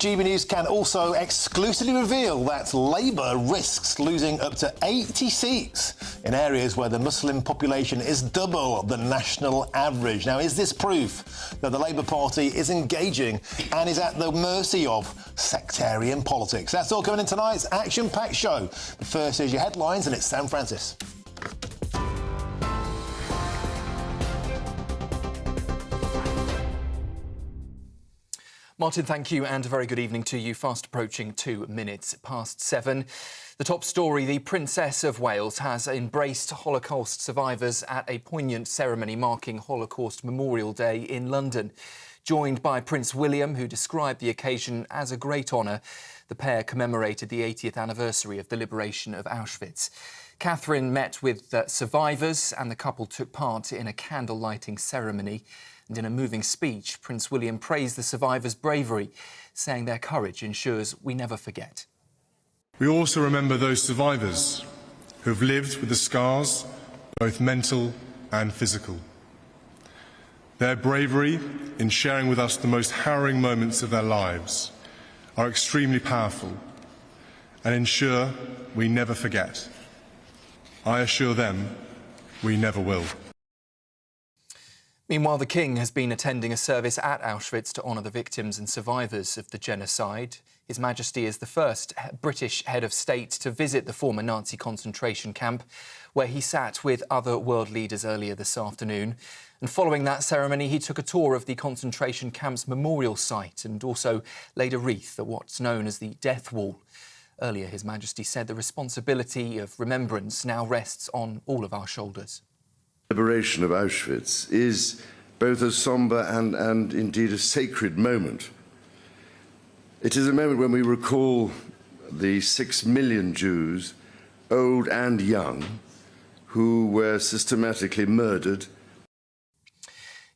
GBNews can also exclusively reveal that Labour risks losing up to 80 seats in areas where the Muslim population is double the national average. Now, is this proof that the Labour Party is engaging and is at the mercy of sectarian politics? That's all coming in tonight's action-packed show. But first, here's your headlines, and it's Sam Francis. Martin, thank you, and a very good evening to you. Fast approaching 2 minutes past 7. The top story: the Princess of Wales has embraced Holocaust survivors at a poignant ceremony marking Holocaust Memorial Day in London. Joined by Prince William, who described the occasion as a great honour, the pair commemorated the 80th anniversary of the liberation of Auschwitz. Catherine met with survivors, and the couple took part in a candle-lighting ceremony. And in a moving speech, Prince William praised the survivors' bravery, saying their courage ensures we never forget. We also remember those survivors who have lived with the scars, both mental and physical. Their bravery in sharing with us the most harrowing moments of their lives are extremely powerful and ensure we never forget. I assure them we never will. Meanwhile, the King has been attending a service at Auschwitz to honour the victims and survivors of the genocide. His Majesty is the first British head of state to visit the former Nazi concentration camp, where he sat with other world leaders earlier this afternoon. And following that ceremony, he took a tour of the concentration camp's memorial site and also laid a wreath at what's known as the Death Wall. Earlier, His Majesty said the responsibility of remembrance now rests on all of our shoulders. The liberation of Auschwitz is both a sombre and indeed a sacred moment. It is a moment when we recall the 6 million Jews, old and young, who were systematically murdered.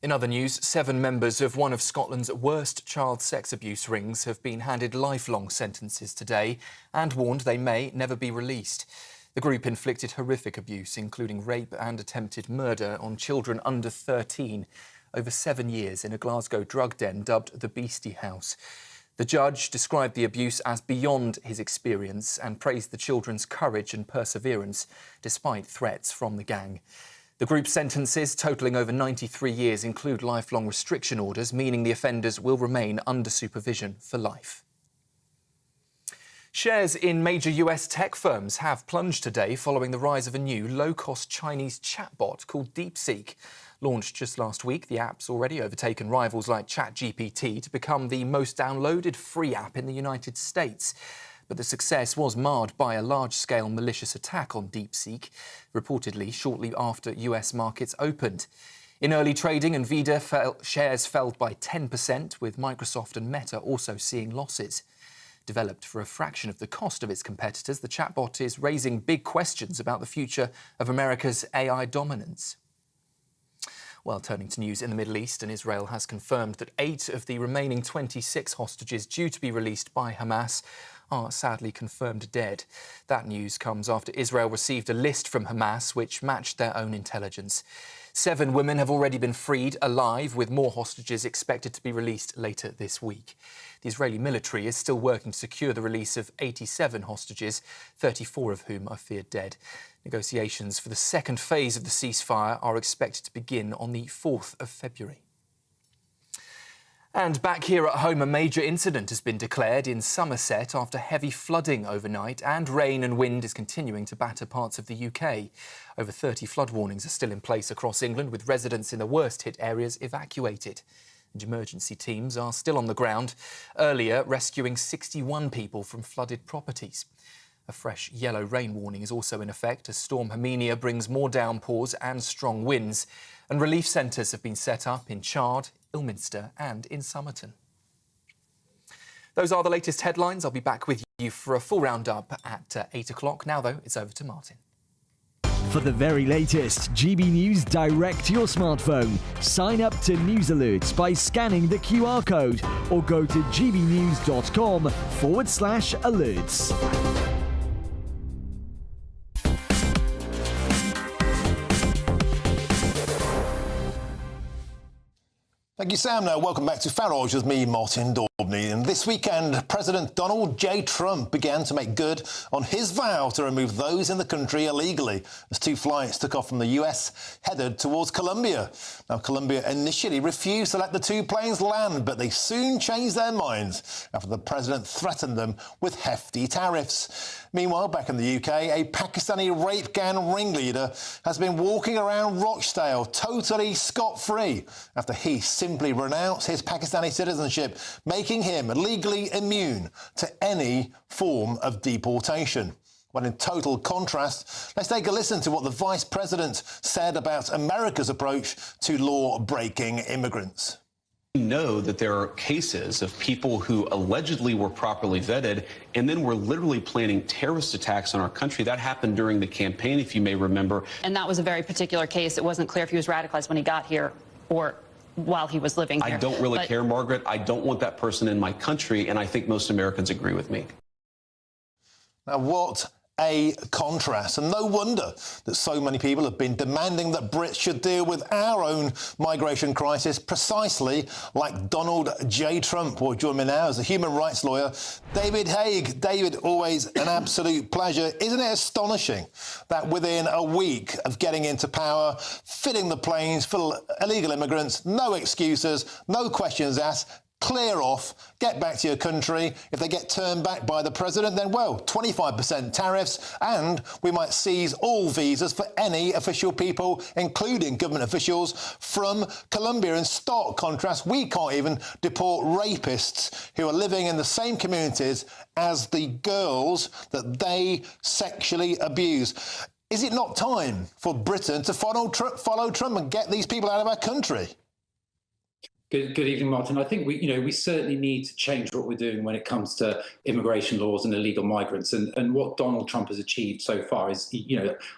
In other news, 7 members of one of Scotland's worst child sex abuse rings have been handed lifelong sentences today and warned they may never be released. The group inflicted horrific abuse, including rape and attempted murder, on children under 13 over 7 years in a Glasgow drug den dubbed the Beastie House. The judge described the abuse as beyond his experience and praised the children's courage and perseverance despite threats from the gang. The group's sentences, totalling over 93 years, include lifelong restriction orders, meaning the offenders will remain under supervision for life. Shares in major US tech firms have plunged today following the rise of a new low-cost Chinese chatbot called DeepSeek. Launched just last week, the app's already overtaken rivals like ChatGPT to become the most downloaded free app in the United States. But the success was marred by a large-scale malicious attack on DeepSeek, reportedly shortly after US markets opened. In early trading, Nvidia shares fell by 10%, with Microsoft and Meta also seeing losses. Developed for a fraction of the cost of its competitors, the chatbot is raising big questions about the future of America's AI dominance. Well, turning to news in the Middle East, and Israel has confirmed that 8 of the remaining 26 hostages due to be released by Hamas are sadly confirmed dead. That news comes after Israel received a list from Hamas which matched their own intelligence. 7 women have already been freed alive, with more hostages expected to be released later this week. The Israeli military is still working to secure the release of 87 hostages, 34 of whom are feared dead. Negotiations for the second phase of the ceasefire are expected to begin on the 4th of February. And back here at home, a major incident has been declared in Somerset after heavy flooding overnight, and rain and wind is continuing to batter parts of the UK. Over 30 flood warnings are still in place across England, with residents in the worst-hit areas evacuated. And emergency teams are still on the ground, earlier rescuing 61 people from flooded properties. A fresh yellow rain warning is also in effect as Storm Herminia brings more downpours and strong winds, and relief centres have been set up in Chard, Ilminster and in Somerton. Those are the latest headlines. I'll be back with you for a full roundup at 8 o'clock. Now, though, it's over to Martin. For the very latest GB News direct to your smartphone, sign up to News Alerts by scanning the QR code or go to gbnews.com/alerts. Thank you, Sam. Now, welcome back to Farage with me, Martin Dorr. And this weekend, President Donald J. Trump began to make good on his vow to remove those in the country illegally as two flights took off from the US headed towards Colombia. Now, Colombia initially refused to let the two planes land, but they soon changed their minds after the president threatened them with hefty tariffs. Meanwhile, back in the UK, a Pakistani rape gang ringleader has been walking around Rochdale totally scot-free after he simply renounced his Pakistani citizenship, making him legally immune to any form of deportation. Well, in total contrast, let's take a listen to what the Vice President said about America's approach to law-breaking immigrants. We know that there are cases of people who allegedly were properly vetted and then were literally planning terrorist attacks on our country. That happened during the campaign, if you may remember. And that was a very particular case. It wasn't clear if he was radicalized when he got here or while he was living here. I don't really care, Margaret. I don't want that person in my country, and I think most Americans agree with me. Now, what a contrast, and no wonder that so many people have been demanding that Brits should deal with our own migration crisis precisely like Donald J. Trump. Well, join me now is a human rights lawyer, David Haig. David, always an absolute pleasure. Isn't it astonishing that within a week of getting into power, filling the planes full of illegal immigrants, no excuses, no questions asked, clear off, get back to your country. If they get turned back by the president, then, well, 25% tariffs, and we might seize all visas for any official people, including government officials, from Colombia. In stark contrast, we can't even deport rapists who are living in the same communities as the girls that they sexually abuse. Is it not time for Britain to follow Trump and get these people out of our country? Good evening, Martin. I think we certainly need to change what we're doing when it comes to immigration laws and illegal migrants. And what Donald Trump has achieved so far is,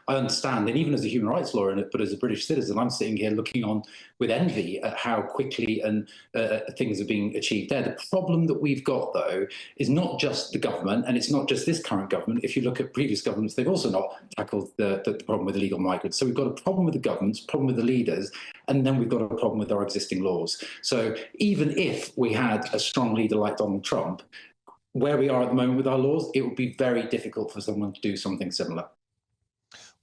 I understand, and even as a human rights lawyer, but as a British citizen, I'm sitting here looking on with envy at how quickly and things are being achieved there. The problem that we've got, though, is not just the government, and it's not just this current government. If you look at previous governments, they've also not tackled the problem with illegal migrants. So we've got a problem with the governments, a problem with the leaders, and then we've got a problem with our existing laws. So even if we had a strong leader like Donald Trump, where we are at the moment with our laws, it would be very difficult for someone to do something similar.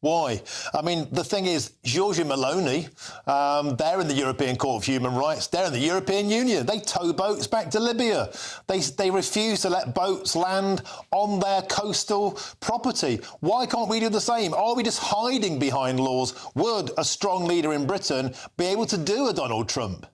Why? I mean, the thing is, Giorgia Meloni, they're in the European Court of Human Rights. They're in the European Union. They tow boats back to Libya. They refuse to let boats land on their coastal property. Why can't we do the same? Are we just hiding behind laws? Would a strong leader in Britain be able to do a Donald Trump?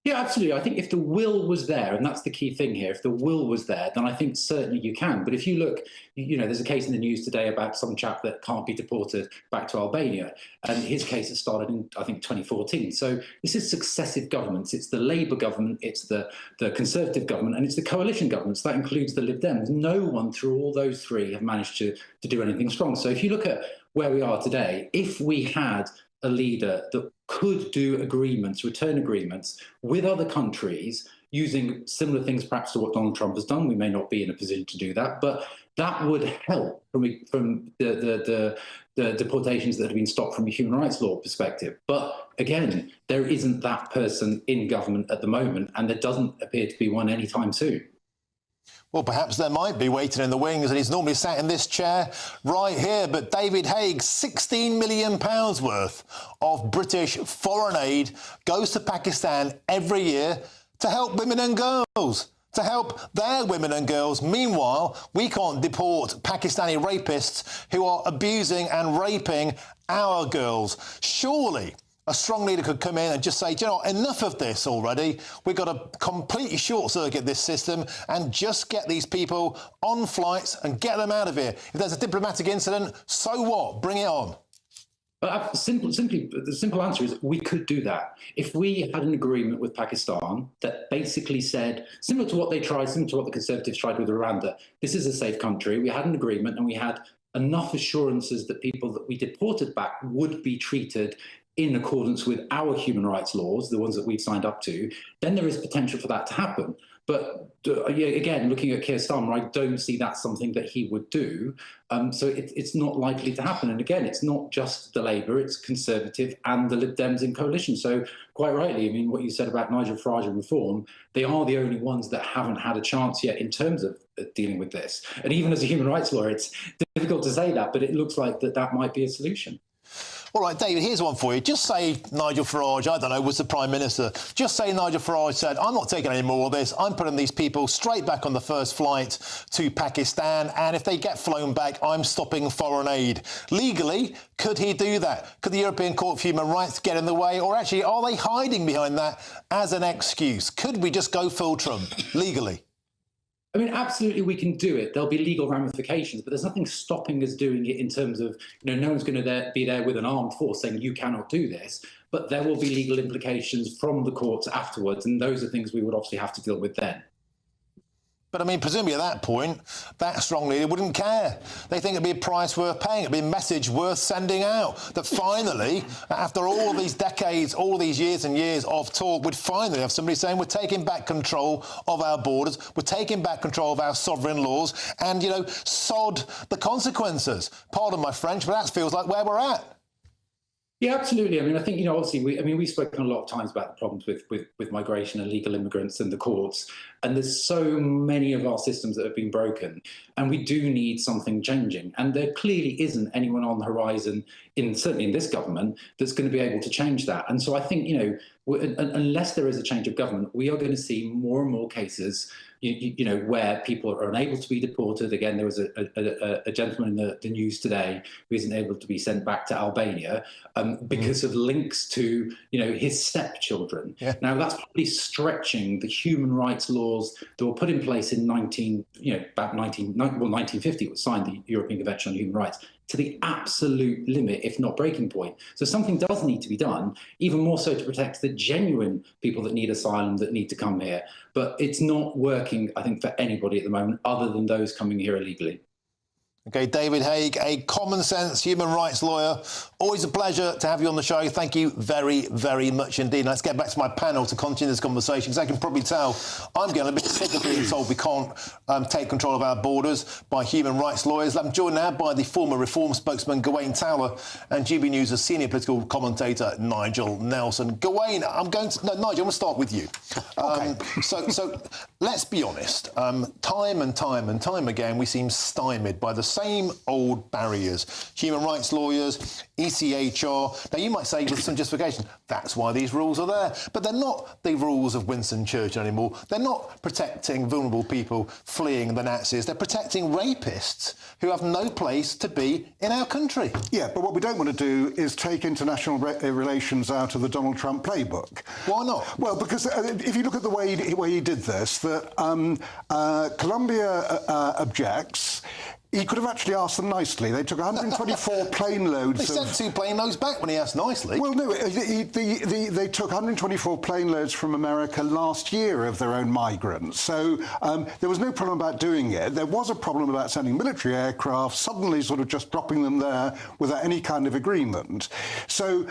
Yeah, absolutely. I think if the will was there, and that's the key thing here, if the will was there, then I think certainly you can. But if you look, there's a case in the news today about some chap that can't be deported back to Albania. And his case has started in, I think, 2014. So this is successive governments. It's the Labour government, it's the Conservative government, and it's the coalition governments. That includes the Lib Dems. No one through all those three have managed to do anything strong. So if you look at where we are today, if we had a leader that could do agreements, return agreements with other countries using similar things perhaps to what Donald Trump has done. We may not be in a position to do that, but that would help from the deportations that have been stopped from a human rights law perspective. But again, there isn't that person in government at the moment, and there doesn't appear to be one anytime soon. Well, perhaps there might be waiting in the wings, and he's normally sat in this chair right here. But David Haig, £16 million worth of British foreign aid goes to Pakistan every year to help women and girls, to help their women and girls. Meanwhile, we can't deport Pakistani rapists who are abusing and raping our girls. Surely a strong leader could come in and just say, enough of this already. We've got to completely short-circuit this system and just get these people on flights and get them out of here. If there's a diplomatic incident, so what? Bring it on. The simple answer is we could do that. If we had an agreement with Pakistan that basically said, similar to what the Conservatives tried with Rwanda, this is a safe country. We had an agreement and we had enough assurances that people that we deported back would be treated in accordance with our human rights laws, the ones that we've signed up to, then there is potential for that to happen. But again, looking at Keir Starmer, I don't see that's something that he would do. So it's not likely to happen. And again, it's not just the Labour, it's Conservative and the Lib Dems in coalition. So quite rightly, I mean, what you said about Nigel Farage and reform, they are the only ones that haven't had a chance yet in terms of dealing with this. And even as a human rights lawyer, it's difficult to say that, but it looks like that might be a solution. All right, David, here's one for you. Just say Nigel Farage, I don't know, was the Prime Minister. Just say Nigel Farage said, I'm not taking any more of this. I'm putting these people straight back on the first flight to Pakistan. And if they get flown back, I'm stopping foreign aid. Legally, could he do that? Could the European Court of Human Rights get in the way? Or actually, are they hiding behind that as an excuse? Could we just go full Trump legally? I mean, absolutely, we can do it. There'll be legal ramifications, but there's nothing stopping us doing it in terms of, no one's going to be there with an armed force saying you cannot do this. But there will be legal implications from the courts afterwards, and those are things we would obviously have to deal with then. But, I mean, presumably at that point, that strongly they wouldn't care. They think it'd be a price worth paying. It'd be a message worth sending out. That finally, after all these decades, all these years and years of talk, we'd finally have somebody saying we're taking back control of our borders, we're taking back control of our sovereign laws and, sod the consequences. Pardon my French, but that feels like where we're at. Yeah, absolutely. I mean, I think, obviously, we've spoken a lot of times about the problems with migration and legal immigrants and the courts. And there's so many of our systems that have been broken. And we do need something changing. And there clearly isn't anyone on the horizon, certainly in this government, that's going to be able to change that. And so I think, unless there is a change of government, we are going to see more and more cases where people are unable to be deported. Again, there was a gentleman in the news today who isn't able to be sent back to Albania because of links to, his stepchildren. Yeah. Now, that's probably stretching the human rights laws that were put in place in 1950. It was signed, the European Convention on Human Rights, to the absolute limit, if not breaking point. So something does need to be done, even more so to protect the genuine people that need asylum, that need to come here. But it's not working, I think, for anybody at the moment, other than those coming here illegally. OK, David Haig, a common-sense human rights lawyer. Always a pleasure to have you on the show. Thank you very, very much indeed. Let's get back to my panel to continue this conversation, because I can probably tell I'm getting a bit sick of being told we can't take control of our borders by human rights lawyers. I'm joined now by the former Reform spokesman, Gawain Towler, and GB News' senior political commentator, Nigel Nelson. Gawain, Nigel, I'm going to start with you. OK. So let's be honest. Time and time again, we seem stymied by the same old barriers. Human rights lawyers, ECHR. Now, you might say with some justification, that's why these rules are there. But they're not the rules of Winston Churchill anymore. They're not protecting vulnerable people fleeing the Nazis. They're protecting rapists who have no place to be in our country. Yeah, but what we don't want to do is take international relations out of the Donald Trump playbook. Why not? Well, because if you look at the way he did this, that Colombia objects. He could have actually asked them nicely. They took 124 plane loads. They sent 2 plane loads back when he asked nicely. Well, no, they took 124 plane loads from America last year of their own migrants. So there was no problem about doing it. There was a problem about sending military aircraft, suddenly sort of just dropping them there without any kind of agreement. So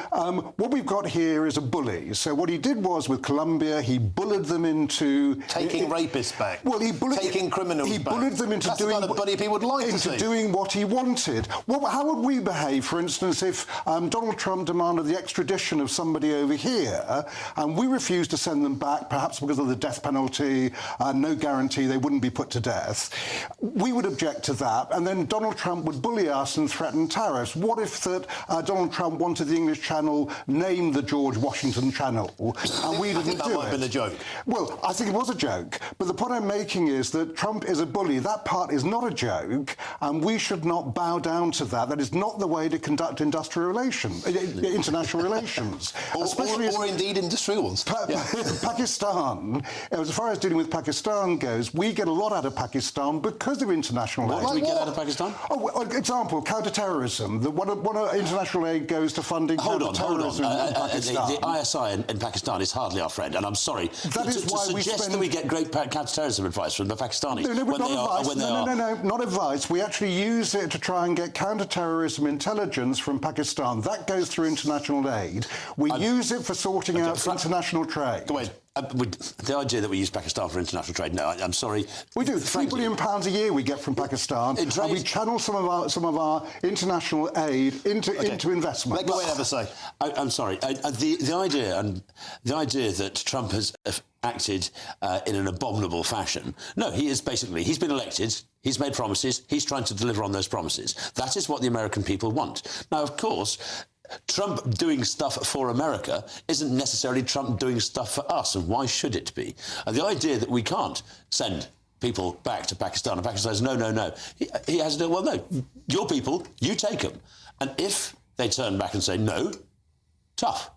what we've got here is a bully. So what he did was with Colombia, he bullied them into... Taking rapists back. Well, he bullied... Taking criminals back. He bullied them into That's doing... That's the kind of buddy people would like into doing what he wanted. Well, how would we behave, for instance, if Donald Trump demanded the extradition of somebody over here and we refused to send them back, perhaps because of the death penalty, no guarantee they wouldn't be put to death? We would object to that, and then Donald Trump would bully us and threaten tariffs. What if that Donald Trump wanted the English Channel named the George Washington Channel, and we didn't do it? That might have been a joke. Well, I think it was a joke, but the point I'm making is that Trump is a bully. That part is not a joke, and we should not bow down to that. That is not the way to conduct international relations, or indeed industrial ones. Pakistan, as far as dealing with Pakistan goes, we get a lot out of Pakistan because of international aid. What do we get out of Pakistan? Oh, well, example, counter-terrorism. What international aid goes to funding counter-terrorism in Pakistan. The ISI in Pakistan is hardly our friend, and I'm sorry. That is why we suggest that we get great counter-terrorism advice from the Pakistanis. No, not advice. We actually use it to try and get counter-terrorism intelligence from Pakistan. That goes through international aid. We use it for sorting out international trade. Go ahead. The idea that we use Pakistan for international trade, no, I'm sorry. We do. £3 billion a year we get from Pakistan, and we channel some of our international aid into investment. Let go and have a say. I'm sorry. The idea that Trump has acted in an abominable fashion. No, he's been elected. He's made promises. He's trying to deliver on those promises. That is what the American people want. Now, of course, Trump doing stuff for America isn't necessarily Trump doing stuff for us, and why should it be? The idea that we can't send people back to Pakistan, and Pakistan says, no. He has no, well, no, your people, you take them. And if they turn back and say, no, tough.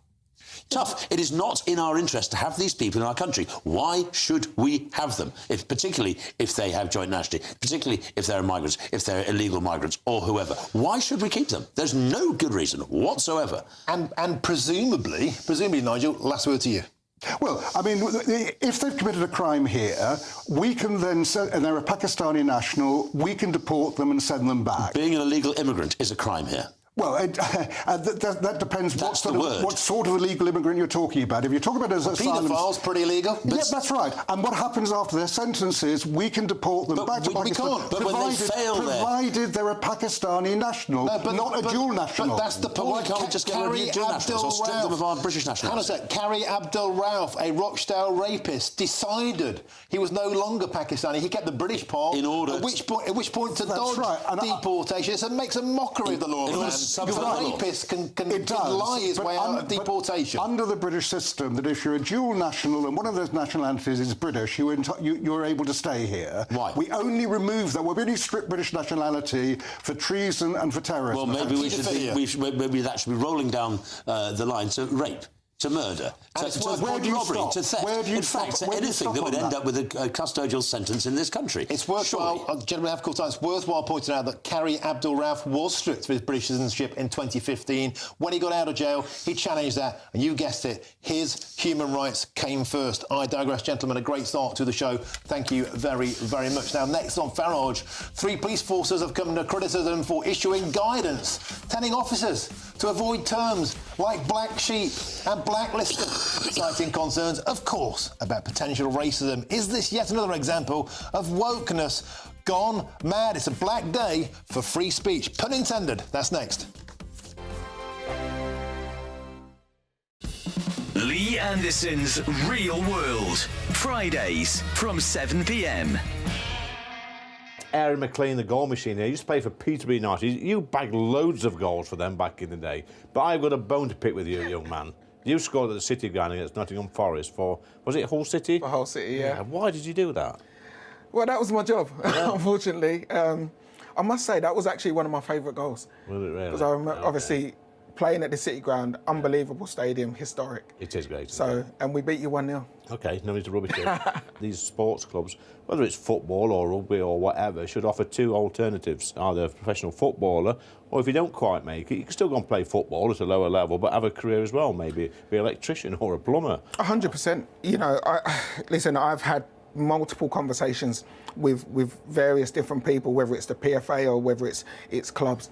It is not in our interest to have these people in our country. Why should we have them? Particularly if they have joint nationality, particularly if they're migrants, if they're illegal migrants or whoever. Why should we keep them? There's no good reason whatsoever. And presumably, Nigel, last word to you. Well, I mean, if they've committed a crime here, we can then and they're a Pakistani national, we can deport them and send them back. Being an illegal immigrant is a crime here. Well, that depends what sort of illegal immigrant you're talking about. If you're talking about as asylum... Paedophiles, pretty illegal. Yeah, that's right. And what happens after their sentences, we can deport them back to Pakistan. But when they fail provided they're a Pakistani national, not a dual national. But that's the point. Why can't we just get rid of dual nationals or strip them of our British nationals? Hang on a sec. Carrie Abdul Rauf, a Rochdale rapist, decided he was no longer Pakistani. He kept the British part. In order... At which point to dodge deportation. It makes a mockery of the law, man. Rapists can lie his way out of deportation. Under the British system, that if you're a dual national and one of those nationalities is British, you're able to stay here. Why? We only remove that. We only strip British nationality for treason and for terrorism. Well, maybe that should be rolling down the line to rape, to murder, to robbery, to theft. In fact, to anything that would end up with a custodial sentence in this country. It's worthwhile, gentlemen, it's worthwhile pointing out that Carrie Abdul Rauf was stripped of his British citizenship in 2015. When he got out of jail, he challenged that, and you guessed it, his human rights came first. I digress, gentlemen. A great start to the show. Thank you very, very much. Now, next on Farage, 3 police forces have come under criticism for issuing guidance, telling officers to avoid terms like black sheep and blacklisted, citing concerns, of course, about potential racism. Is this yet another example of wokeness gone mad? It's a black day for free speech. Pun intended. That's next. Lee Anderson's Real World, Fridays from 7 p.m. Aaron McLean, the goal machine here, used to play for Peterborough United. You bagged loads of goals for them back in the day. But I've got a bone to pick with you, young man. You scored at the City ground against Nottingham Forest for, was it Hull City? For Hull City, yeah. Why did you do that? Well, that was my job, unfortunately. I must say, that was actually one of my favourite goals. Was it really? Because I remember, obviously, playing at the City ground, unbelievable stadium, historic. It is great. So, and we beat you 1-0. OK, no need to rubbish it. These sports clubs, whether it's football or rugby or whatever, should offer 2 alternatives. Either a professional footballer, or if you don't quite make it, you can still go and play football at a lower level, but have a career as well, maybe be an electrician or a plumber. 100%. You know, listen, I've had multiple conversations with various different people, whether it's the PFA or whether it's clubs.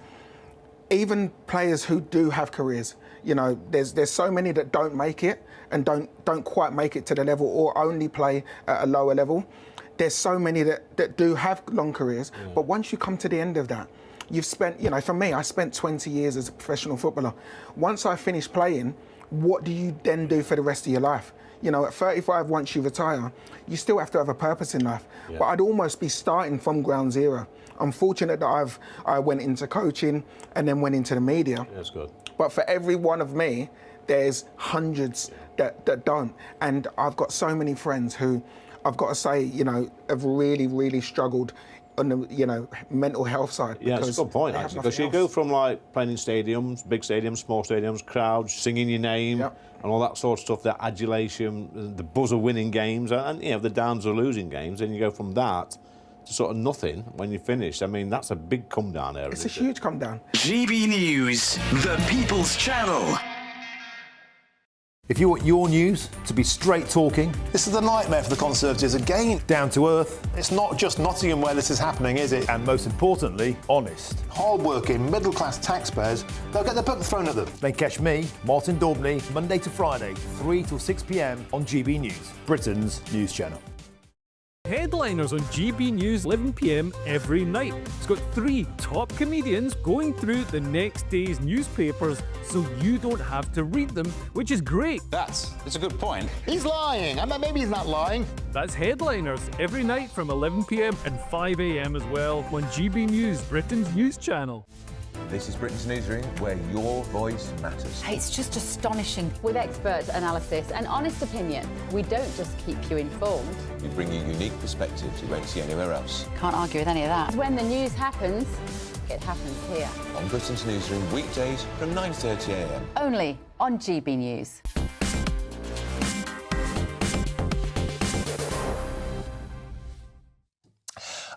Even players who do have careers, you know, there's so many that don't make it and don't quite make it to the level or only play at a lower level. There's so many that do have long careers, but once you come to the end of that, you've spent, you know, for me, I spent 20 years as a professional footballer. Once I finished playing, what do you then do for the rest of your life? You know, at 35, once you retire, you still have to have a purpose in life. Yeah. But I'd almost be starting from ground zero. I'm fortunate that I went into coaching and then went into the media. That's good. But for every one of me, there's hundreds that don't. And I've got so many friends who, I've got to say, you know, have really, really struggled on the, you know, mental health side. Yeah, that's a good point, actually, because you go from, like, playing in stadiums, big stadiums, small stadiums, crowds, singing your name, and all that sort of stuff, that adulation, the buzz of winning games, and, you know, the downs of losing games, and you go from that to sort of nothing when you finish. I mean, that's a big come down there. It's a huge come down. GB News, the People's Channel. If you want your news to be straight talking, this is the nightmare for the Conservatives again. Down to earth. It's not just Nottingham where this is happening, is it? And most importantly, honest. Hard-working, middle-class taxpayers, they'll get their book thrown at them. Then catch me, Martin Daubney, Monday to Friday, 3 till 6 p.m. on GB News, Britain's news channel. Headliners on GB News 11 p.m. every night. It's got 3 top comedians going through the next day's newspapers so you don't have to read them, which is great. That's a good point. He's lying. I mean, maybe he's not lying. That's Headliners every night from 11 p.m. and 5 a.m. as well on GB News, Britain's news channel. This is Britain's Newsroom, where your voice matters. It's just astonishing. With expert analysis and honest opinion, we don't just keep you informed. We bring you unique perspectives you won't see anywhere else. Can't argue with any of that. When the news happens, it happens here. On Britain's Newsroom, weekdays from 9:30 a.m. Only on GB News.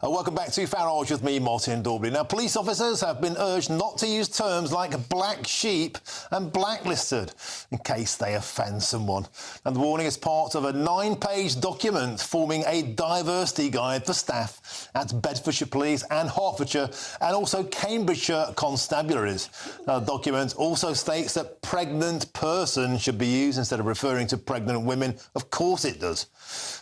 Welcome back to Farage with me, Martin Daubney. Now, police officers have been urged not to use terms like black sheep and blacklisted in case they offend someone. And the warning is part of a 9-page document forming a diversity guide for staff at Bedfordshire Police and Hertfordshire and also Cambridgeshire constabularies. Now, the document also states that pregnant person should be used instead of referring to pregnant women. Of course it does.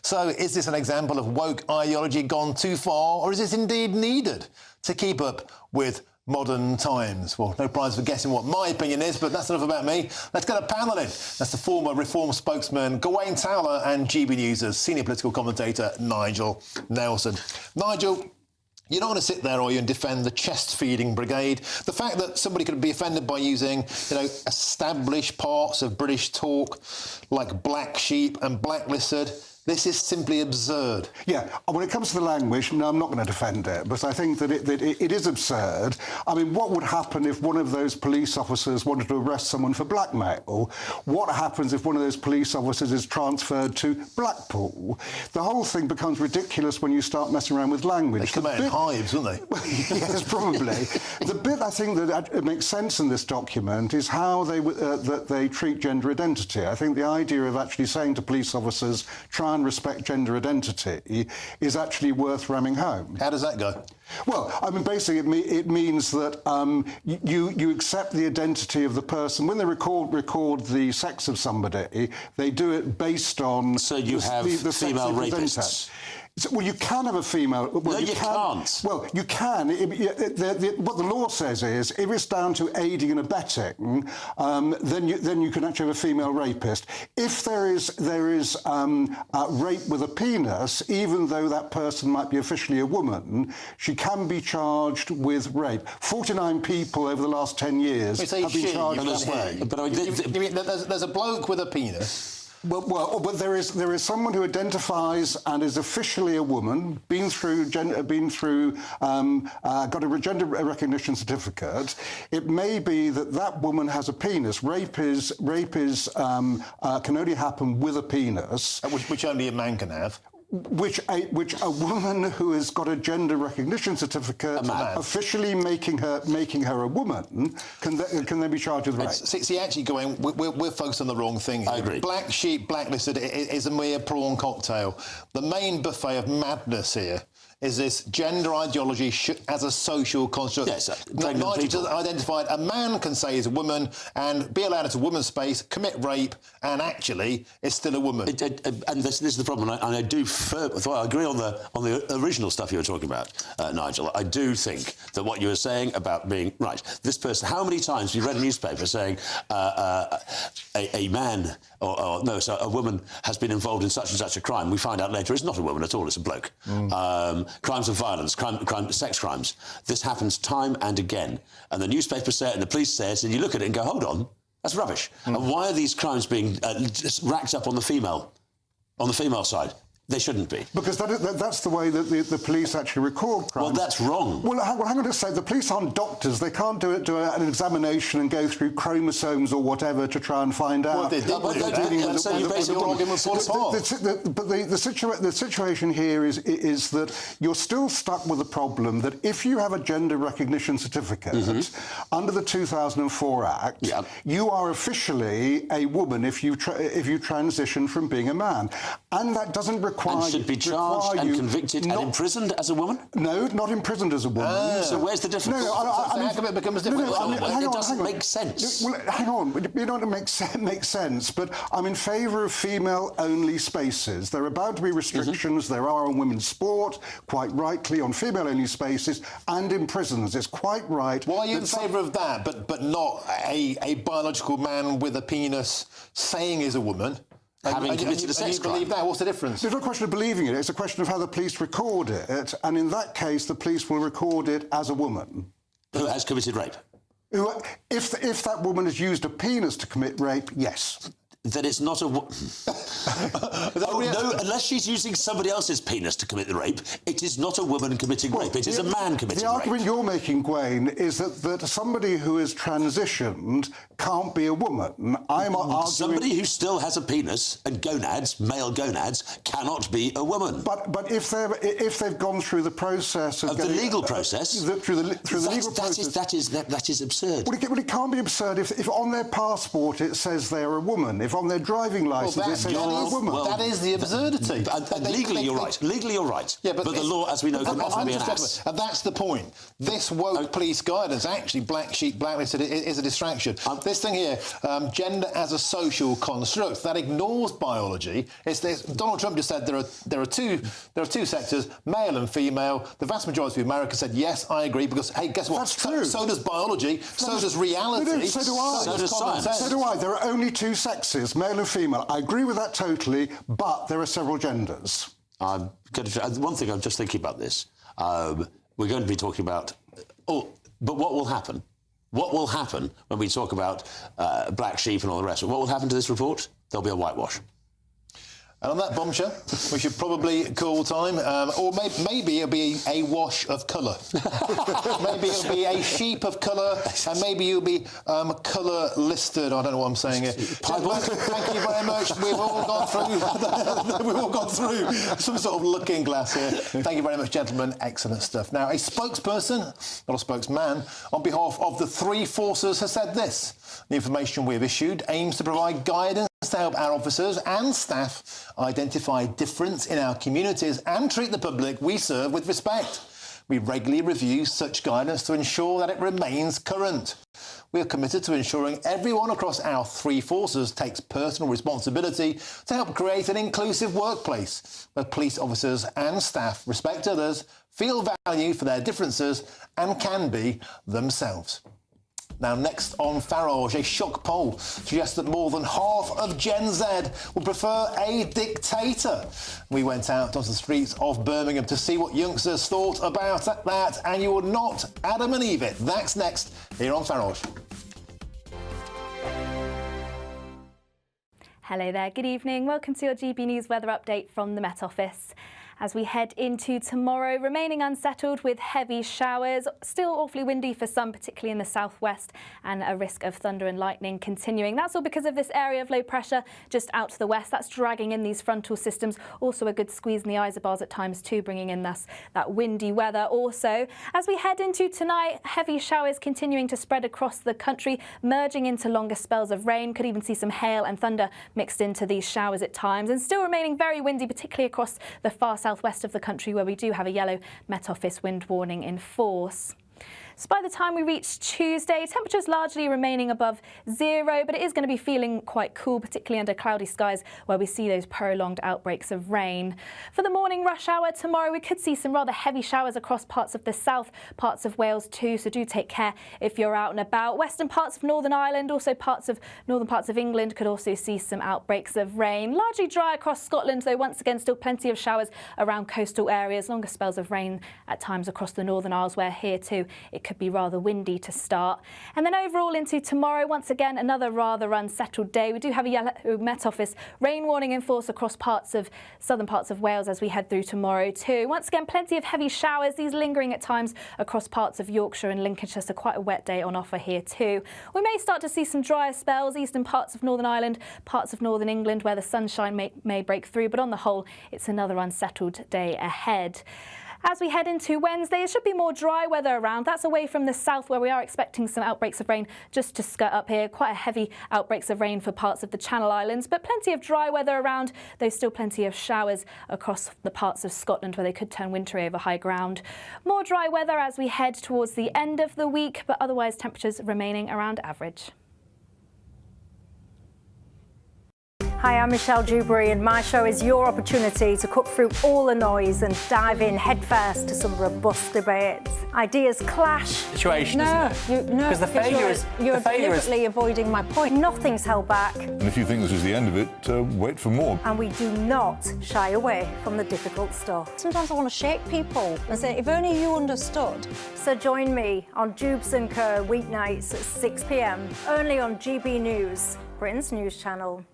So is this an example of woke ideology gone too far, or is this indeed needed to keep up with modern times? Well, no prize for guessing what my opinion is, but that's enough about me. Let's get a panel in. That's the former Reform spokesman Gawain Towler and GB News' senior political commentator Nigel Nelson. Nigel, you're not going to sit there, are you, and defend the chest-feeding brigade? The fact that somebody could be offended by using, established parts of British talk like black sheep and blacklisted, this is simply absurd. Yeah, when it comes to the language, no, I'm not going to defend it, but I think that it is absurd. I mean, what would happen if one of those police officers wanted to arrest someone for blackmail? What happens if one of those police officers is transferred to Blackpool? The whole thing becomes ridiculous when you start messing around with language. They come out in hives, don't they? Yes, probably. The bit I think that makes sense in this document is how that they treat gender identity. I think the idea of actually saying to police officers, try and respect gender identity is actually worth ramming home. How does that go? Well, I mean, basically, it means that you accept the identity of the person. When they record the sex of somebody, they do it based on... So you have the female sex rapists? Well, you can have a female... Well, no, you can't. Well, you can. What the law says is, if it's down to aiding and abetting, then you can actually have a female rapist. If there is rape with a penis, even though that person might be officially a woman, she can be charged with rape. 49 people over the last 10 years have been charged that way. But you mean there's a bloke with a penis? Well, but there is someone who identifies and is officially a woman, got a gender recognition certificate. It may be that woman has a penis. Rape can only happen with a penis, which only a man can have. Which a woman who has got a gender recognition certificate officially making her a woman can then be charged with rape. See, actually, we're focused on the wrong thing here. I agree. Black sheep, blacklisted is a mere prawn cocktail. The main buffet of madness here is this gender ideology as a social construct. Yes, Nigel identified a man can say he's a woman and be allowed into a woman's space, commit rape, and actually is still a woman. And this is the problem. And I do I agree on the original stuff you were talking about, Nigel. I do think that what you were saying about being right. This person. How many times have you read a newspaper saying a man so a woman has been involved in such and such a crime? We find out later it's not a woman at all. It's a bloke. Crimes of violence, sex crimes. This happens time and again. And the newspapers say it and the police say it, and you look at it and go, hold on, that's rubbish. And why are these crimes being just racked up on the female side? They shouldn't be. Because that's the way that the police actually record crimes. Well, that's wrong. Well, hang on a second. The police aren't doctors. They can't do an examination and go through chromosomes or whatever to try and find out. Well, they did. So you basically argument fall apart. But the situation here is that you're still stuck with the problem that if you have a gender recognition certificate under the 2004 Act, you are officially a woman if you transition from being a man, and that doesn't require. And should be charged and convicted and imprisoned as a woman? No, not imprisoned as a woman. So where's the difference? How come it becomes different? It doesn't make sense. Well, hang on. You know, it makes sense, but I'm in favour of female-only spaces. There are bound to be restrictions. There are on women's sport, quite rightly, on female-only spaces, and in prisons. It's quite right. Why are you in favour of that, but not a biological man with a penis saying he's a woman? Having committed a sex crime. Believe that? What's the difference? It's not a question of believing it. It's a question of how the police record it. And in that case, the police will record it as a woman. Who has committed rape? If that woman has used a penis to commit rape, yes. Then it's not a... no, unless she's using somebody else's penis to commit the rape, it is not a woman committing rape. It is a man committing rape. The argument you're making, Gwen, is that somebody who is transitioned can't be a woman. I'm arguing... Somebody who still has a penis and gonads, male gonads, cannot be a woman. But if they've gone through the process of the legal process, through the legal process, that is absurd. Well, it can't be absurd if on their passport it says they're a woman. If on their driving licence it says they're a woman. That is the absurdity. Legally, you're right. Legally, you're right. Yeah, but the law, as we know, can often be an ass. And that's the point. This woke police guidance, actually, black sheep blacklisted, is a distraction. This thing here, gender as a social construct, that ignores biology. Donald Trump just said there are two sectors, male and female. The vast majority of America said yes, I agree, because hey, guess what? That's true. So does biology. So does reality. So do I. So does science. So do I. There are only two sexes, male and female. I agree with that totally, but there are several genders. One thing I'm just thinking about this. We're going to be talking about... but what will happen? What will happen when we talk about black sheep and all the rest? What will happen to this report? There'll be a whitewash. And on that bombshell, we should probably call time. Or maybe it'll be a wash of colour. Maybe it'll be a sheep of colour, and maybe you'll be colour listed. I don't know what I'm saying here. Thank you very much. We've all gone through some sort of looking glass here. Thank you very much, gentlemen. Excellent stuff. Now, a spokesperson, not a spokesman, on behalf of the three forces has said this. The information we've issued aims to provide guidance to help our officers and staff identify difference in our communities and treat the public we serve with respect. We regularly review such guidance to ensure that it remains current. We are committed to ensuring everyone across our three forces takes personal responsibility to help create an inclusive workplace where police officers and staff respect others, feel valued for their differences and can be themselves. Now, next on Farage, a shock poll suggests that more than half of Gen Z would prefer a dictator. We went out onto the streets of Birmingham to see what youngsters thought about that, and you will not Adam and Eve it. That's next here on Farage. Hello there, good evening. Welcome to your GB News weather update from the Met Office. As we head into tomorrow, remaining unsettled with heavy showers, still awfully windy for some, particularly in the southwest, and a risk of thunder and lightning continuing. That's all because of this area of low pressure just out to the west. That's dragging in these frontal systems. Also a good squeeze in the isobars at times too, bringing in thus that windy weather also. As we head into tonight, heavy showers continuing to spread across the country, merging into longer spells of rain. Could even see some hail and thunder mixed into these showers at times, and still remaining very windy, particularly across the far southwest of the country, where we do have a yellow Met Office wind warning in force. So by the time we reach Tuesday, temperatures largely remaining above zero, but it is going to be feeling quite cool, particularly under cloudy skies where we see those prolonged outbreaks of rain. For the morning rush hour tomorrow, we could see some rather heavy showers across parts of the south, parts of Wales too, so do take care if you're out and about. Western parts of Northern Ireland, also northern parts of England could also see some outbreaks of rain. Largely dry across Scotland, though once again still plenty of showers around coastal areas, longer spells of rain at times across the Northern Isles, where here too it could could be rather windy to start. And then overall into tomorrow, once again, another rather unsettled day. We do have a yellow Met Office rain warning in force across southern parts of Wales as we head through tomorrow too. Once again, plenty of heavy showers, these lingering at times across parts of Yorkshire and Lincolnshire, so quite a wet day on offer here too. We may start to see some drier spells, eastern parts of Northern Ireland, parts of Northern England where the sunshine may break through, but on the whole, it's another unsettled day ahead. As we head into Wednesday, it should be more dry weather around. That's away from the south where we are expecting some outbreaks of rain just to skirt up here. Quite a heavy outbreaks of rain for parts of the Channel Islands, but plenty of dry weather around. There's still plenty of showers across the parts of Scotland where they could turn wintry over high ground. More dry weather as we head towards the end of the week, but otherwise temperatures remaining around average. Hi, I'm Michelle Dewberry and my show is your opportunity to cut through all the noise and dive in headfirst to some robust debates. Ideas clash. Situation, isn't it? No, because the failure is you're deliberately avoiding my point. Nothing's held back. And if you think this is the end of it, wait for more. And we do not shy away from the difficult stuff. Sometimes I want to shake people and say, if only you understood. So join me on Jubes and Kerr weeknights at 6 p.m. only on GB News, Britain's news channel.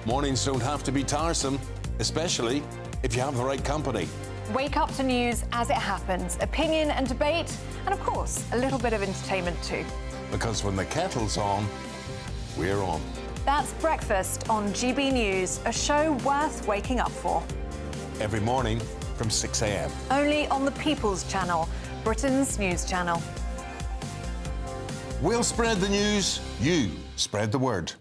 Mornings don't have to be tiresome, especially if you have the right company. Wake up to news as it happens, opinion and debate, and of course, a little bit of entertainment too. Because when the kettle's on, we're on. That's Breakfast on GB News, a show worth waking up for. Every morning from 6 a.m. Only on the People's Channel, Britain's news channel. We'll spread the news, you spread the word.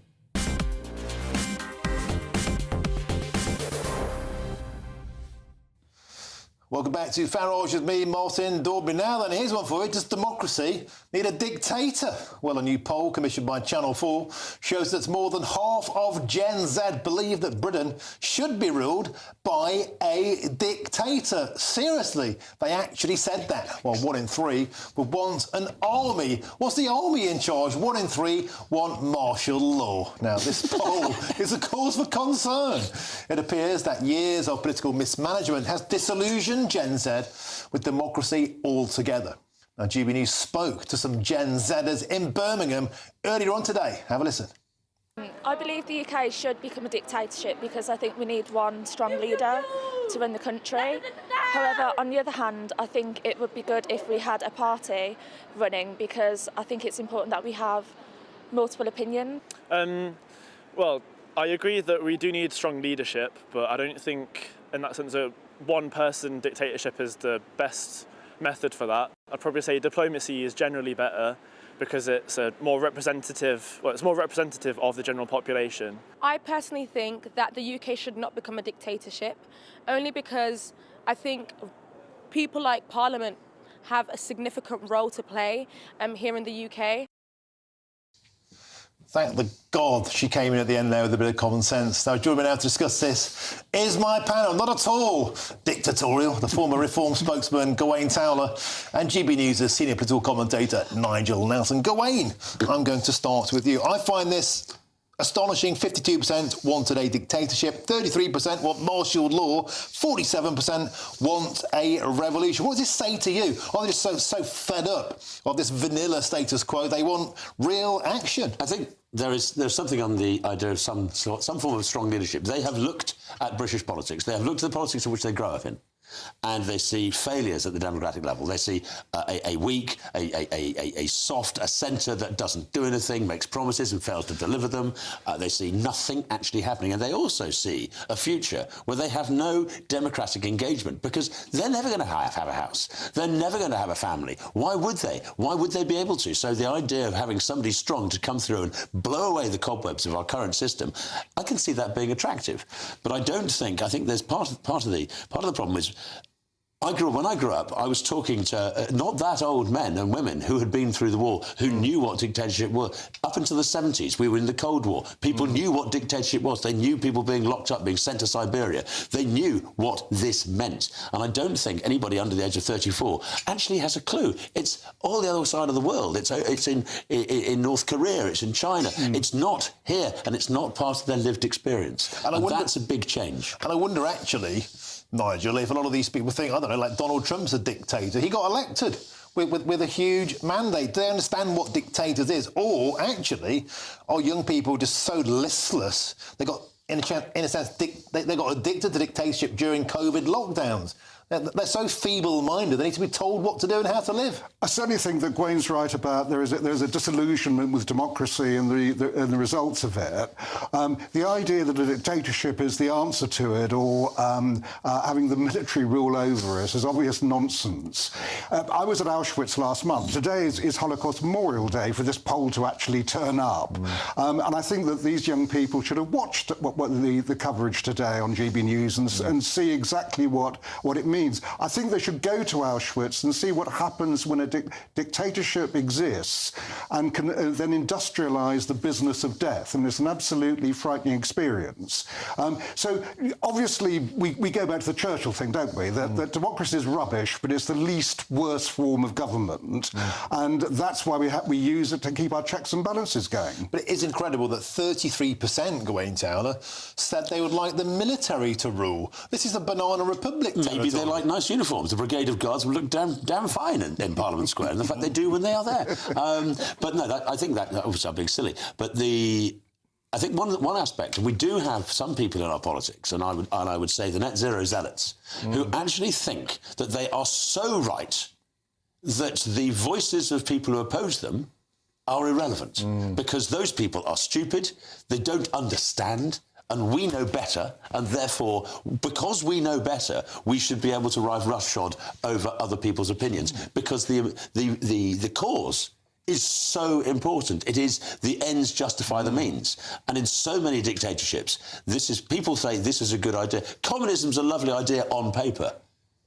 Welcome back to Farage with me, Martin Dorby. Now then, here's one for you. Does democracy need a dictator? Well, a new poll commissioned by Channel 4 shows that more than half of Gen Z believe that Britain should be ruled by a dictator. Seriously, they actually said that. Well, 1 in 3 would want an army. What's the army in charge? 1 in 3 want martial law. Now, this poll is a cause for concern. It appears that years of political mismanagement has disillusioned Gen Z with democracy altogether. Now, GB News spoke to some Gen Zers in Birmingham earlier on today. Have a listen. I believe the UK should become a dictatorship because I think we need one strong leader to run the country. However, on the other hand, I think it would be good if we had a party running because I think it's important that we have multiple opinions. Well, I agree that we do need strong leadership, but I don't think in that sense that one-person dictatorship is the best method for that. I'd probably say diplomacy is generally better because it's more representative of the general population. I personally think that the UK should not become a dictatorship, only because I think people like Parliament have a significant role to play here in the UK. Thank the God she came in at the end there with a bit of common sense. Now, joining me now to discuss this is my panel. Not at all dictatorial. The former Reform spokesman, Gawain Towler, and GB News' senior political commentator, Nigel Nelson. Gawain, I'm going to start with you. I find this astonishing. 52% wanted a dictatorship, 33% want martial law, 47% want a revolution. What does this say to you? Are they just so fed up of this vanilla status quo? They want real action. I think there's something on the idea of some form of strong leadership. They have looked at British politics. They have looked at the politics in which they grow up in. And they see failures at the democratic level. They see a weak, a soft, a centre that doesn't do anything, makes promises and fails to deliver them. They see nothing actually happening. And they also see a future where they have no democratic engagement because they're never going to have a house. They're never going to have a family. Why would they? Why would they be able to? So the idea of having somebody strong to come through and blow away the cobwebs of our current system, I can see that being attractive. But I think there's part of the problem is when I grew up, I was talking to not that old men and women who had been through the war, who knew what dictatorship was. Up until the 70s, we were in the Cold War. People knew what dictatorship was. They knew people being locked up, being sent to Siberia. They knew what this meant. And I don't think anybody under the age of 34 actually has a clue. It's all the other side of the world. It's in North Korea. It's in China. It's not here, and it's not part of their lived experience. And that's a big change. And I wonder, actually, Nigel, if a lot of these people think, I don't know, like Donald Trump's a dictator. He got elected. with a huge mandate. Do they understand what dictators is? Or, actually, are young people just so listless, they got, in a sense, they got addicted to dictatorship during COVID lockdowns? They're so feeble-minded, they need to be told what to do and how to live. I certainly think that Gwayne's right about there's a disillusionment with democracy and the results of it. The idea that a dictatorship is the answer to it, or having the military rule over us, is obvious nonsense. I was at Auschwitz last month. Today is Holocaust Memorial Day for this poll to actually turn up. And I think that these young people should have watched the coverage today on GB News and see exactly what it means. I think they should go to Auschwitz and see what happens when a dictatorship exists and can then industrialise the business of death. And it's an absolutely frightening experience. So obviously we go back to the Churchill thing, don't we? That democracy is rubbish, but it's the least worst form of government. And that's why we use it to keep our checks and balances going. But it is incredible that 33%, Gawain Towler, said they would like the military to rule. This is a banana republic territory. Maybe they like nice uniforms. The Brigade of Guards will look damn fine in Parliament Square, and the fact they do when they are there. But no, I think that obviously I'm being silly. But I think one aspect, and we do have some people in our politics, and I would say the net zero zealots, who actually think that they are so right that the voices of people who oppose them are irrelevant, because those people are stupid, they don't understand, and we know better, and therefore, because we know better, we should be able to ride roughshod over other people's opinions, because the cause is so important. It is the ends justify the means. And in so many dictatorships, people say this is a good idea. Communism's a lovely idea on paper,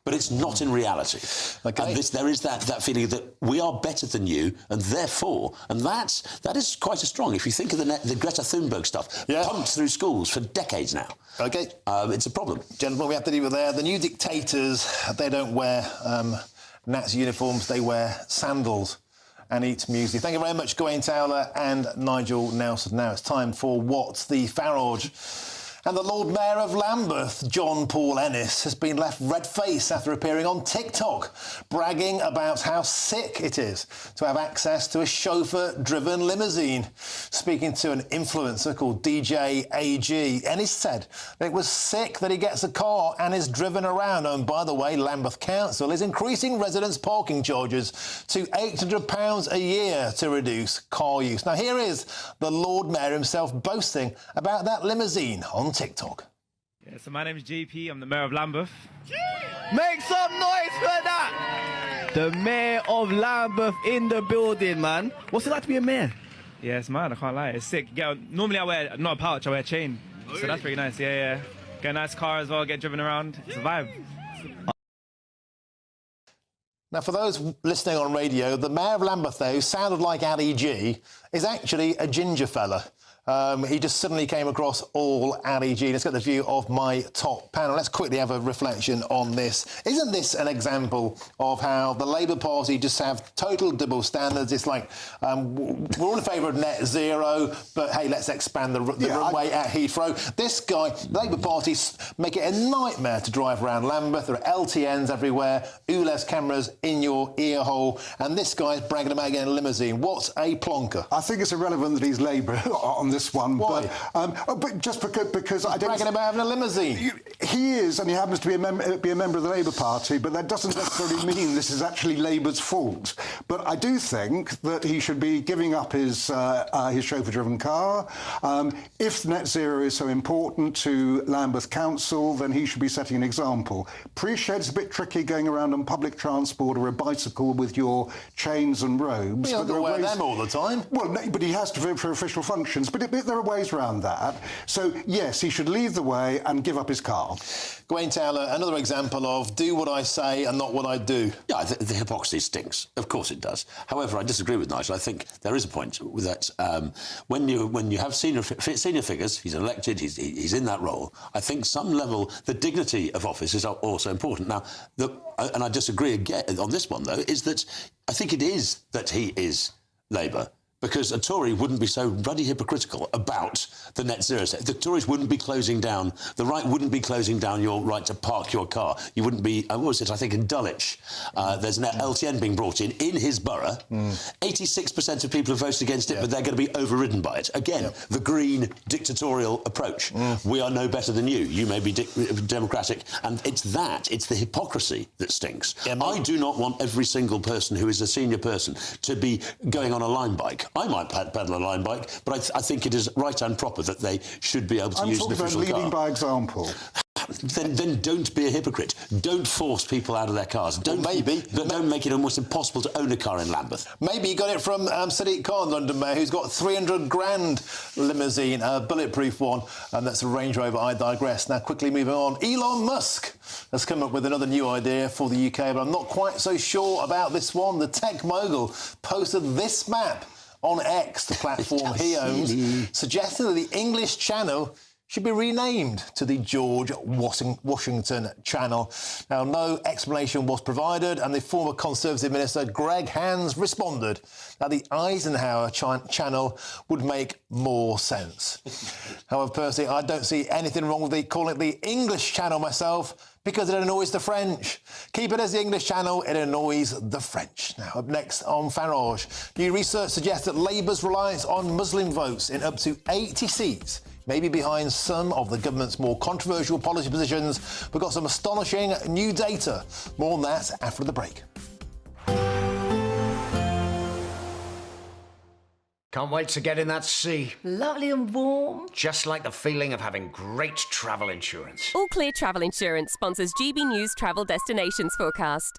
but it's not in reality. Okay. And there is that feeling that we are better than you, and therefore, and that is quite strong. If you think of the Greta Thunberg stuff, pumped through schools for decades now. Okay. It's a problem. Gentlemen, we have to leave it there. The new dictators, they don't wear Nazi uniforms, they wear sandals and eat muesli. Thank you very much, Gawain Towler and Nigel Nelson. Now it's time for What the Farage. And the Lord Mayor of Lambeth, John Paul Ennis, has been left red-faced after appearing on TikTok, bragging about how sick it is to have access to a chauffeur-driven limousine. Speaking to an influencer called DJ AG, Ennis said that it was sick that he gets a car and is driven around. And by the way, Lambeth Council is increasing residents' parking charges to £800 a year to reduce car use. Now, here is the Lord Mayor himself boasting about that limousine on TikTok. Yeah, so my name is JP, I'm the Mayor of Lambeth. Make some noise for that! The Mayor of Lambeth in the building, man. What's it like to be a mayor? Yeah, it's mad, I can't lie, it's sick. Normally I wear, not a pouch, I wear a chain. So that's pretty nice, yeah. Get a nice car as well, get driven around, it's a vibe. Now, for those listening on radio, the Mayor of Lambeth, though, who sounded like Ali G, is actually a ginger fella. He just suddenly came across all Ali G. Let's get the view of my top panel. Let's quickly have a reflection on this. Isn't this an example of how the Labour Party just have total double standards? It's like, we're all in favour of net zero, but hey, let's expand the runway at Heathrow. This guy, the Labour Party, make it a nightmare to drive around Lambeth. There are LTNs everywhere, ULEZ cameras in your ear hole, and this guy's bragging about getting a limousine. What a plonker. I think it's irrelevant that he's Labour on this one. Why? But just because I don't... bragging about having a limousine. He is, and he happens to be a member of the Labour Party, but that doesn't necessarily mean this is actually Labour's fault. But I do think that he should be giving up his chauffeur-driven car. If net zero is so important to Lambeth Council, then he should be setting an example. Appreciate it's a bit tricky going around on public transport or a bicycle with your chains and robes. You don't wear them all the time. Well, no, but he has to for official functions. But there are ways around that. So, yes, he should lead the way and give up his car. Gawain Towler, another example of do what I say and not what I do. Yeah, the hypocrisy stinks. Of course it does. However, I disagree with Nigel. I think there is a point with that. When you have senior figures, he's elected, he's in that role, I think some level, the dignity of office is also important. Now, and I disagree again on this one, though, is that I think it is that he is Labour, because a Tory wouldn't be so bloody hypocritical about the net zero. The Tories wouldn't be closing down, the right wouldn't be closing down your right to park your car. You wouldn't be, what was it, I think in Dulwich, there's an LTN being brought in his borough. 86% of people have voted against it, but they're going to be overridden by it. Again, the green dictatorial approach. We are no better than you. You may be democratic. And it's the hypocrisy that stinks. I do not want every single person who is a senior person to be going on a line bike. I might pedal a line bike, but I think it is right and proper that they should be able to use an official car. I'm talking about leading by example. Then don't be a hypocrite. Don't force people out of their cars. Don't make it almost impossible to own a car in Lambeth. Maybe you got it from Sadiq Khan, London Mayor, who's got 300 grand limousine, a bulletproof one, and that's a Range Rover. I digress. Now, quickly moving on. Elon Musk has come up with another new idea for the UK, but I'm not quite so sure about this one. The tech mogul posted this map on X, the platform he owns, suggesting that the English Channel should be renamed to the George Washington Channel. Now, no explanation was provided, and the former Conservative Minister Greg Hands responded that the Eisenhower Channel would make more sense. However, personally, I don't see anything wrong with calling it the English Channel myself, because it annoys the French. Keep it as the English Channel, it annoys the French. Now, up next on Farage, new research suggests that Labour's reliance on Muslim votes in up to 80 seats may be behind some of the government's more controversial policy positions. We've got some astonishing new data. More on that after the break. Can't wait to get in that sea. Lovely and warm. Just like the feeling of having great travel insurance. All Clear Travel Insurance sponsors GB News Travel Destinations Forecast.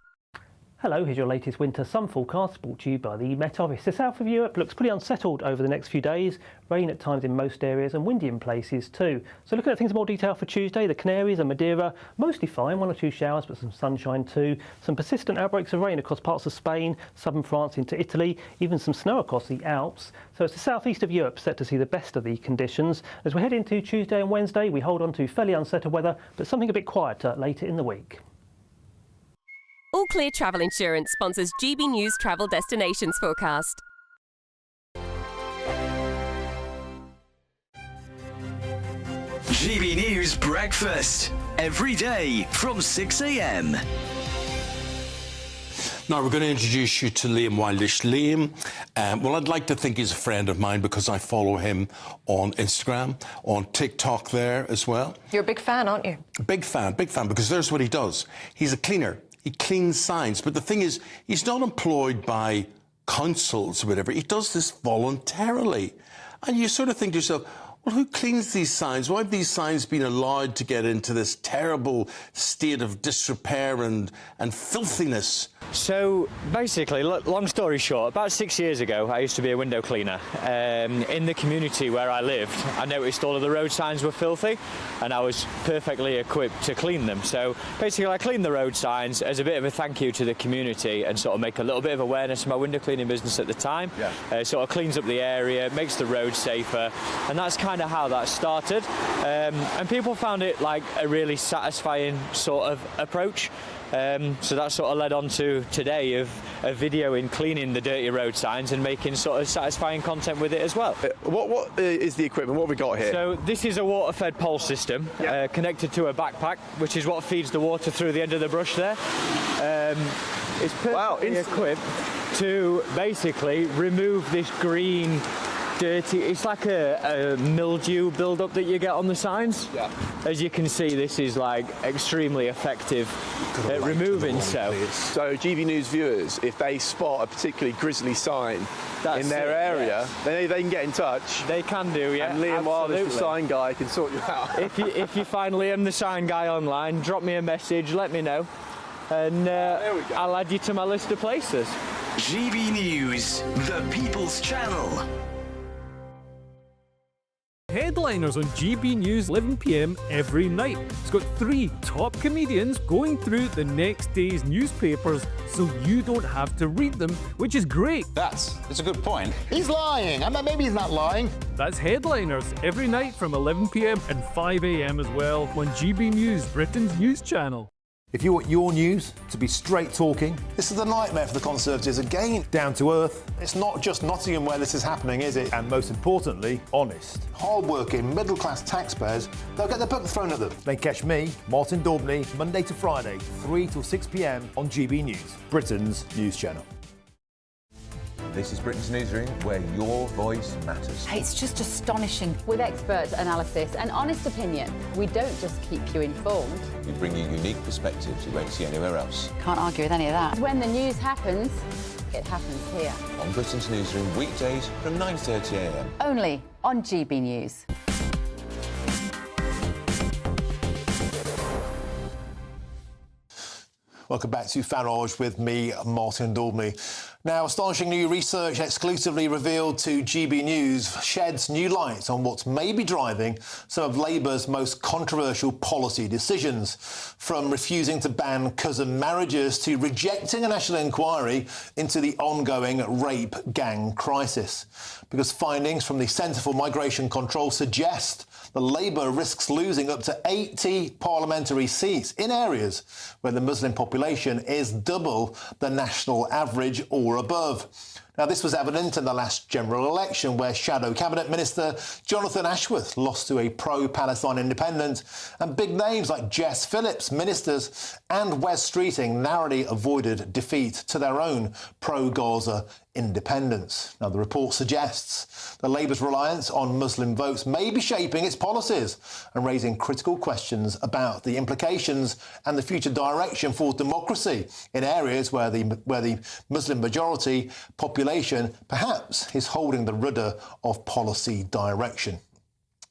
Hello, here's your latest winter sun forecast brought to you by the Met Office. The south of Europe looks pretty unsettled over the next few days. Rain at times in most areas and windy in places too. So looking at things in more detail for Tuesday, the Canaries and Madeira, mostly fine, 1 or 2 showers but some sunshine too. Some persistent outbreaks of rain across parts of Spain, southern France into Italy, even some snow across the Alps. So it's the southeast of Europe set to see the best of the conditions. As we head into Tuesday and Wednesday, we hold on to fairly unsettled weather, but something a bit quieter later in the week. All Clear Travel Insurance sponsors GB News Travel Destinations Forecast. GB News Breakfast, every day from 6 a.m. Now, we're going to introduce you to Liam Wildish. Liam, well, I'd like to think he's a friend of mine because I follow him on Instagram, on TikTok there as well. You're a big fan, aren't you? Big fan, because there's what he does. He's a cleaner. He cleans signs. But the thing is, he's not employed by councils or whatever. He does this voluntarily. And you sort of think to yourself, well, who cleans these signs? Why have these signs been allowed to get into this terrible state of disrepair and filthiness? So basically, long story short, about 6 years ago, I used to be a window cleaner. In the community where I lived, I noticed all of the road signs were filthy, and I was perfectly equipped to clean them. So basically, I cleaned the road signs as a bit of a thank you to the community and sort of make a little bit of awareness of my window cleaning business at the time. Sort of cleans up the area, makes the road safer, and that's kind of how that started. And people found it like a really satisfying sort of approach. So that sort of led on to today of a video in cleaning the dirty road signs and making sort of satisfying content with it as well. What is the equipment? What have we got here? So this is a water-fed pole system connected to a backpack, which is what feeds the water through the end of the brush there. It's perfectly equipped to basically remove this green dirty, it's like a mildew build-up that you get on the signs. As you can see, this is like extremely effective at removing so. So GB News viewers, if they spot a particularly grisly sign in their area, then they can get in touch. They can do, yeah. And Liam Wildish, the sign guy, can sort you out. If you find Liam the sign guy online, drop me a message, let me know, and I'll add you to my list of places. GB News, the People's Channel. Headliners on GB News 11 p.m. every night. It's got 3 top comedians going through the next day's newspapers so you don't have to read them, which is great. That's a good point. He's lying. Maybe he's not lying. That's Headliners every night from 11 p.m. and 5 a.m. as well on GB News, Britain's news channel. If you want your news to be straight talking, this is a nightmare for the Conservatives again. Down to earth. It's not just Nottingham where this is happening, is it? And most importantly, honest. Hard-working, middle-class taxpayers, they'll get their book thrown at them. They catch me, Martin Daubney, Monday to Friday, 3 till 6 p.m. on GB News, Britain's news channel. This is Britain's Newsroom, where your voice matters. It's just astonishing. With expert analysis and honest opinion, we don't just keep you informed. We bring you unique perspectives you won't see anywhere else. Can't argue with any of that. When the news happens, it happens here. On Britain's Newsroom, weekdays from 9:30 a.m. Only on GB News. Welcome back to Farage with me, Martin Daubney. Now, astonishing new research exclusively revealed to GB News sheds new light on what may be driving some of Labour's most controversial policy decisions, from refusing to ban cousin marriages to rejecting a national inquiry into the ongoing rape gang crisis. Because findings from the Centre for Migration Control suggest that Labour risks losing up to 80 parliamentary seats in areas where the Muslim population is double the national average or above. Now, this was evident in the last general election, where Shadow Cabinet Minister Jonathan Ashworth lost to a pro-Palestine independent, and big names like Jess Phillips, ministers, and Wes Streeting narrowly avoided defeat to their own pro-Gaza independents. Now, the report suggests that Labour's reliance on Muslim votes may be shaping its policies and raising critical questions about the implications and the future direction for democracy in areas where the Muslim majority population perhaps is holding the rudder of policy direction.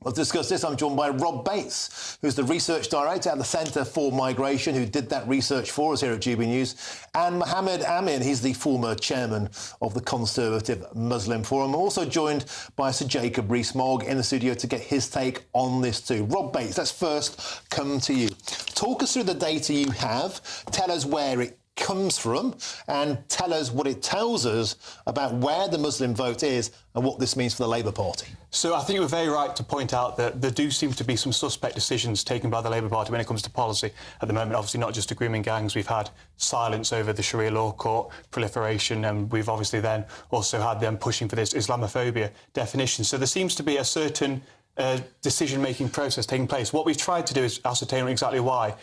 Well, to discuss this, I'm joined by Rob Bates, who's the Research Director at the Centre for Migration, who did that research for us here at GB News, and Mohammed Amin, he's the former chairman of the Conservative Muslim Forum. I'm also joined by Sir Jacob Rees-Mogg in the studio to get his take on this too. Rob Bates, let's first come to you. Talk us through the data you have, tell us where it comes from, and tell us what it tells us about where the Muslim vote is and what this means for the Labour Party. So I think you're very right to point out that there do seem to be some suspect decisions taken by the Labour Party when it comes to policy at the moment. Obviously, not just to grooming gangs. We've had silence over the Sharia law court proliferation, and we've obviously then also had them pushing for this Islamophobia definition. So there seems to be a certain decision-making process taking place. What we've tried to do is ascertain exactly why.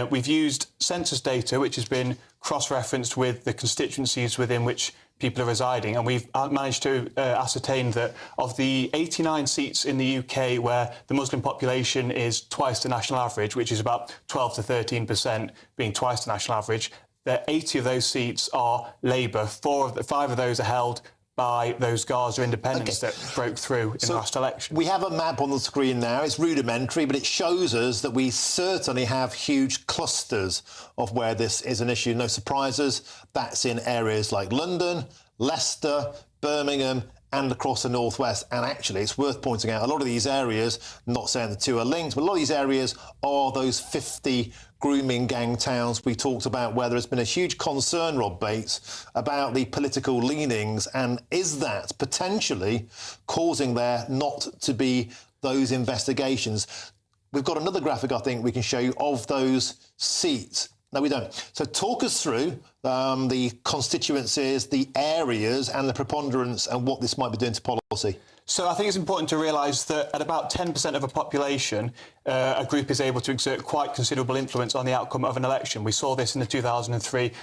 We've used census data, which has been cross-referenced with the constituencies within which people are residing, and we've managed to ascertain that of the 89 seats in the UK where the Muslim population is twice the national average, which is about 12 to 13% being twice the national average, that 80 of those seats are Labour. 5 of those are held by those Gaza independents that broke through in the last election. We have a map on the screen now. It's rudimentary, but it shows us that we certainly have huge clusters of where this is an issue. No surprises, that's in areas like London, Leicester, Birmingham, and across the northwest. And actually, it's worth pointing out, a lot of these areas, not saying the two are linked, but a lot of these areas are those 50 grooming gang towns we talked about, where there's been a huge concern, Rob Bates, about the political leanings, and is that potentially causing there not to be those investigations? We've got another graphic, I think, we can show you of those seats. No, we don't. So talk us through the constituencies, the areas and the preponderance and what this might be doing to policy. So I think it's important to realise that at about 10% of a population, a group is able to exert quite considerable influence on the outcome of an election. We saw this in the 2003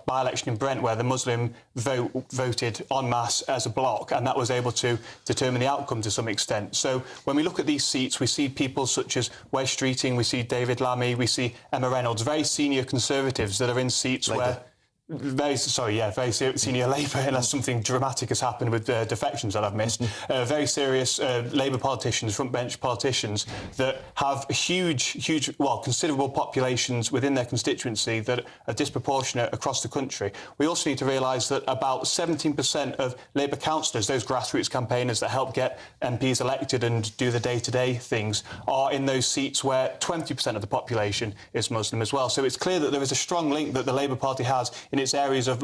by-election in Brent, where the Muslim voted en masse as a bloc, and that was able to determine the outcome to some extent. So when we look at these seats, we see people such as Wes Streeting, we see David Lammy, we see Emma Reynolds, very senior Conservatives that are in seats where... very senior Labour, unless something dramatic has happened with defections that I've missed. Very serious Labour politicians, front-bench politicians that have considerable populations within their constituency that are disproportionate across the country. We also need to realise that about 17% of Labour councillors, those grassroots campaigners that help get MPs elected and do the day-to-day things, are in those seats where 20% of the population is Muslim as well. So it's clear that there is a strong link that the Labour Party has in its areas of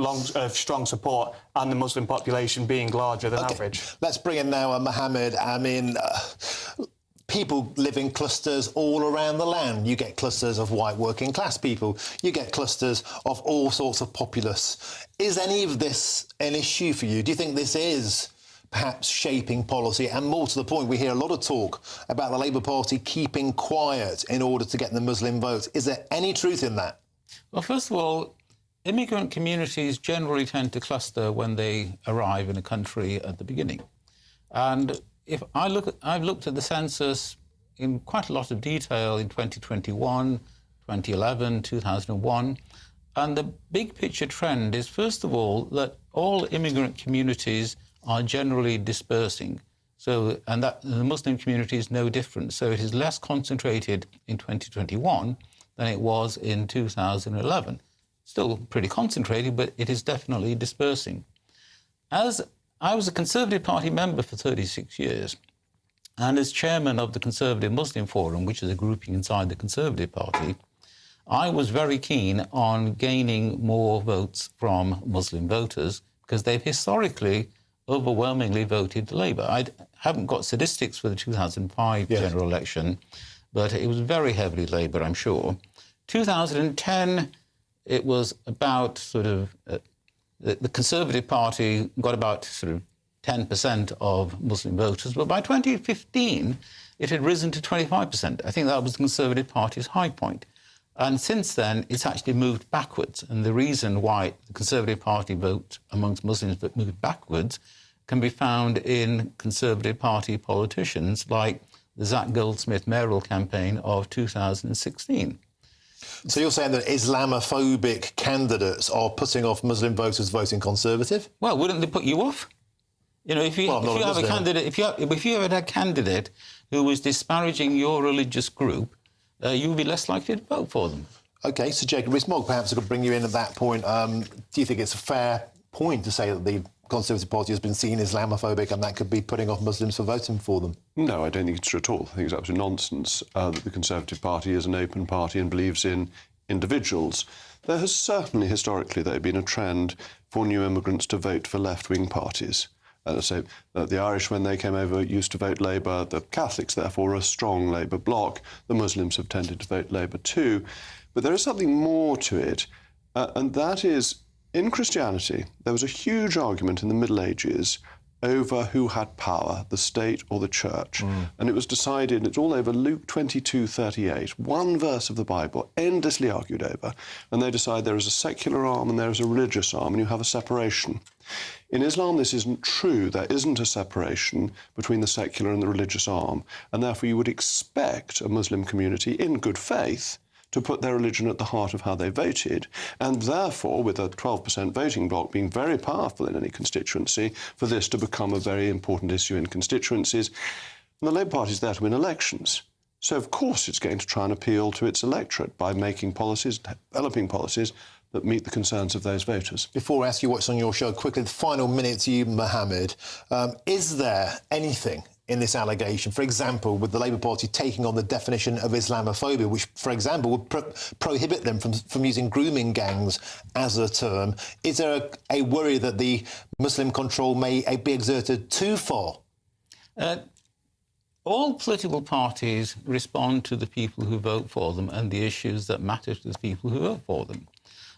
strong support, and the Muslim population being larger than average. Let's bring in now Mohammed. I mean, people live in clusters all around the land. You get clusters of white working class people. You get clusters of all sorts of populace. Is any of this an issue for you? Do you think this is perhaps shaping policy? And more to the point, we hear a lot of talk about the Labour Party keeping quiet in order to get the Muslim vote. Is there any truth in that? Well, first of all, immigrant communities generally tend to cluster when they arrive in a country at the beginning. And I've looked at the census in quite a lot of detail in 2021, 2011, 2001, and the big picture trend is, first of all, that all immigrant communities are generally dispersing. And that the Muslim community is no different. So it is less concentrated in 2021 than it was in 2011. Still pretty concentrated, but it is definitely dispersing. As I was a Conservative Party member for 36 years, and as chairman of the Conservative Muslim Forum, which is a grouping inside the Conservative Party, I was very keen on gaining more votes from Muslim voters because they've historically overwhelmingly voted Labour. I haven't got statistics for the 2005 general election, but it was very heavily Labour, I'm sure. 2010, it was about sort of... the Conservative Party got about sort of 10% of Muslim voters, but by 2015, it had risen to 25%. I think that was the Conservative Party's high point. And since then, it's actually moved backwards. And the reason why the Conservative Party vote amongst Muslims but moved backwards can be found in Conservative Party politicians like the Zach Goldsmith mayoral campaign of 2016. So you're saying that Islamophobic candidates are putting off Muslim voters voting Conservative? Well, wouldn't they put you off? You know, if you have a candidate, if you had a candidate who was disparaging your religious group, you would be less likely to vote for them. OK, so Jacob Rees-Mogg, perhaps I could bring you in at that point. Do you think it's a fair point to say that the Conservative Party has been seen Islamophobic and that could be putting off Muslims for voting for them? No, I don't think it's true at all. I think it's absolute nonsense that the Conservative Party is an open party and believes in individuals. There has certainly historically, though, been a trend for new immigrants to vote for left-wing parties. So the Irish, when they came over, used to vote Labour. The Catholics, therefore, are a strong Labour bloc. The Muslims have tended to vote Labour too. But there is something more to it, and that is, in Christianity, there was a huge argument in the Middle Ages over who had power, the state or the church. And it was decided, it's all over Luke 22:38, one verse of the Bible, endlessly argued over. And they decide there is a secular arm and there is a religious arm, and you have a separation. In Islam, this isn't true. There isn't a separation between the secular and the religious arm. And therefore, you would expect a Muslim community, in good faith, to put their religion at the heart of how they voted, and therefore, with a 12% voting bloc being very powerful in any constituency, for this to become a very important issue in constituencies. And the Labour Party is there to win elections. So, of course, it's going to try and appeal to its electorate by making policies, developing policies that meet the concerns of those voters. Before I ask you what's on your show, quickly, the final minute to you, Mohammed. Is there anything in this allegation, for example, with the Labour Party taking on the definition of Islamophobia, which, for example, would prohibit them from using grooming gangs as a term? Is there a worry that the Muslim control may be exerted too far? All political parties respond to the people who vote for them and the issues that matter to the people who vote for them.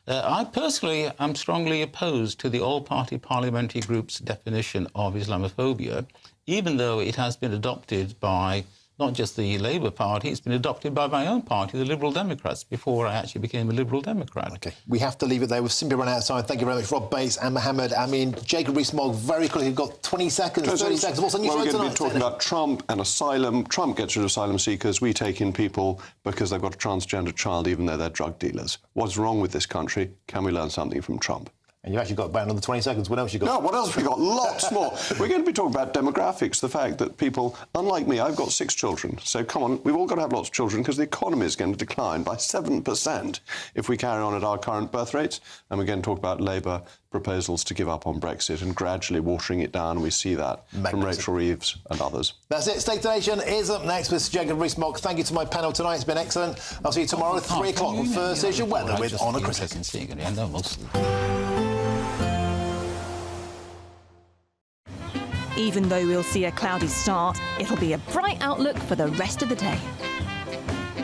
I personally am strongly opposed to the all-party parliamentary group's definition of Islamophobia, even though it has been adopted by not just the Labour Party, it's been adopted by my own party, the Liberal Democrats, before I actually became a Liberal Democrat. OK, we have to leave it there. We've simply run out of time. Thank you very much, Rob Bates and Mohammed. I mean, Jacob Rees-Mogg, very quickly, you've got 20 seconds, 30 seconds. What's on your show tonight? We're going to be talking about Trump and asylum. Trump gets rid of asylum seekers. We take in people because they've got a transgender child, even though they're drug dealers. What's wrong with this country? Can we learn something from Trump? And you've actually got about another 20 seconds. What else you got? No, what else have we got? Lots more. We're going to be talking about demographics, the fact that people, unlike me, I've got 6 children. So come on, we've all got to have lots of children because the economy is going to decline by 7% if we carry on at our current birth rates. And we're going to talk about Labour proposals to give up on Brexit and gradually watering it down. We see that from Rachel Reeves and others. That's it. State of the Nation is up next with Jacob Rees-Mogg. Thank you to my panel tonight. It's been excellent. I'll see you tomorrow at 3 o'clock. First is your weather with Honor Critic. Even though we'll see a cloudy start, it'll be a bright outlook for the rest of the day.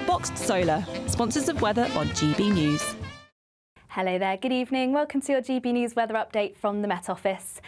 Boxed Solar, sponsors of weather on GB News. Hello there, good evening. Welcome to your GB News weather update from the Met Office.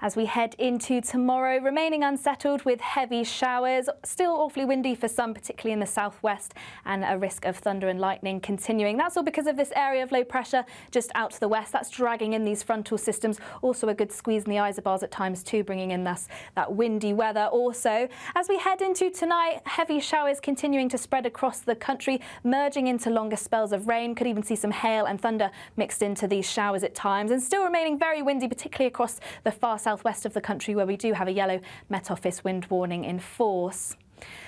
As we head into tomorrow, remaining unsettled with heavy showers, still awfully windy for some, particularly in the southwest, and a risk of thunder and lightning continuing. That's all because of this area of low pressure just out to the west. That's dragging in these frontal systems. Also a good squeeze in the isobars at times too, bringing in thus that windy weather also. As we head into tonight, heavy showers continuing to spread across the country, merging into longer spells of rain. Could even see some hail and thunder mixed into these showers at times, and still remaining very windy, particularly across the far southwest of the country, where we do have a yellow Met Office wind warning in force.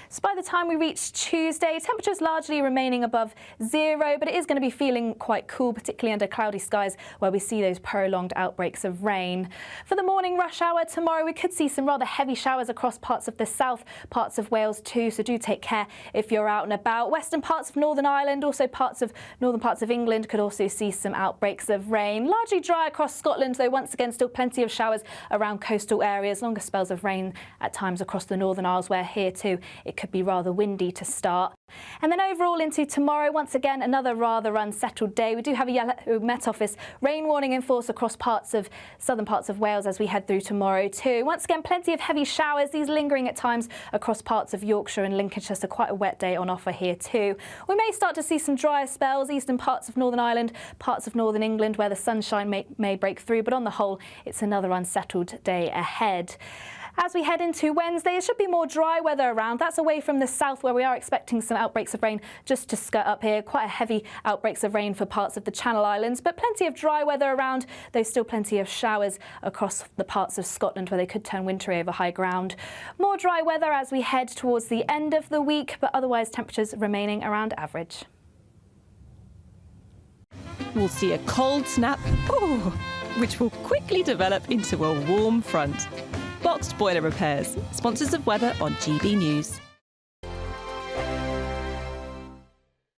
So by the time we reach Tuesday, temperatures largely remaining above zero, but it is going to be feeling quite cool, particularly under cloudy skies where we see those prolonged outbreaks of rain. For the morning rush hour tomorrow, we could see some rather heavy showers across parts of the south, parts of Wales too, so do take care if you're out and about. Western parts of Northern Ireland, also northern parts of England could also see some outbreaks of rain. Largely dry across Scotland, though once again still plenty of showers around coastal areas, longer spells of rain at times across the Northern Isles, where here too it could be rather windy to start. And then overall into tomorrow, once again another rather unsettled day. We do have a yellow Met Office rain warning in force across southern parts of Wales as we head through tomorrow too. Once again plenty of heavy showers, these lingering at times across parts of Yorkshire and Lincolnshire, so quite a wet day on offer here too. We may start to see some drier spells, eastern parts of Northern Ireland, parts of Northern England where the sunshine may break through, but on the whole it's another unsettled day ahead. As we head into Wednesday, it should be more dry weather around. That's away from the south where we are expecting some outbreaks of rain just to skirt up here. Quite a heavy outbreaks of rain for parts of the Channel Islands, but plenty of dry weather around. There's still plenty of showers across the parts of Scotland where they could turn wintry over high ground. More dry weather as we head towards the end of the week, but otherwise temperatures remaining around average. We'll see a cold snap, which will quickly develop into a warm front. Boxed Boiler Repairs, sponsors of weather on GB News.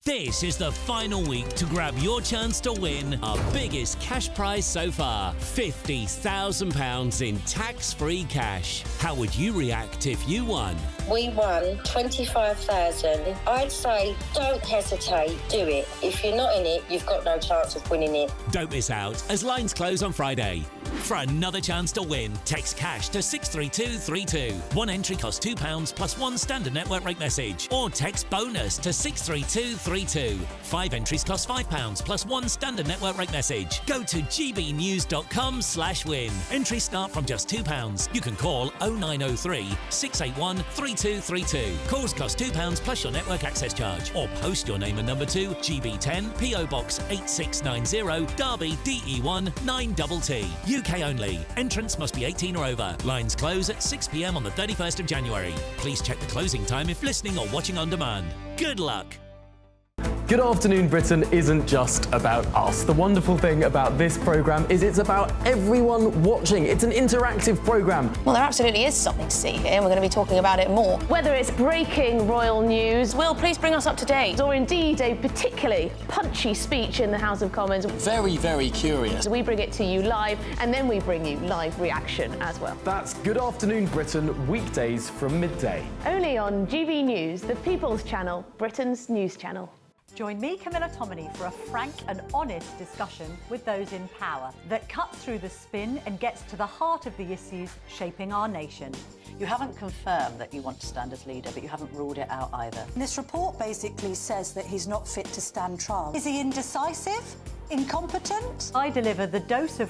This is the final week to grab your chance to win our biggest cash prize so far, £50,000 in tax-free cash. How would you react if you won? We won 25,000. I'd say don't hesitate, do it. If you're not in it, you've got no chance of winning it. Don't miss out, as lines close on Friday. For another chance to win, text cash to 63232. One entry costs £2 plus one standard network rate message. Or text bonus to 63232. 5 entries cost £5 plus one standard network rate message. Go to gbnews.com/win. Entries start from just £2. You can call 0903 681 3232. Calls cost £2 plus your network access charge. Or post your name and number to GB10 PO Box 8690 Derby DE1 9TT. UK only. Entrance must be 18 or over. Lines close at 6 p.m. on the 31st of January. Please check the closing time if listening or watching on demand. Good luck. Good Afternoon Britain isn't just about us. The wonderful thing about this programme is it's about everyone watching. It's an interactive programme. Well, there absolutely is something to see here, and we're going to be talking about it more. Whether it's breaking royal news, Will, please bring us up to date. Or indeed a particularly punchy speech in the House of Commons. Very, very curious. We bring it to you live, and then we bring you live reaction as well. That's Good Afternoon Britain, weekdays from midday. Only on GB News, the People's Channel, Britain's news channel. Join me, Camilla Tominey, for a frank and honest discussion with those in power that cuts through the spin and gets to the heart of the issues shaping our nation. You haven't confirmed that you want to stand as leader, but you haven't ruled it out either. This report basically says that he's not fit to stand trial. Is he indecisive? Incompetent? I deliver the dose of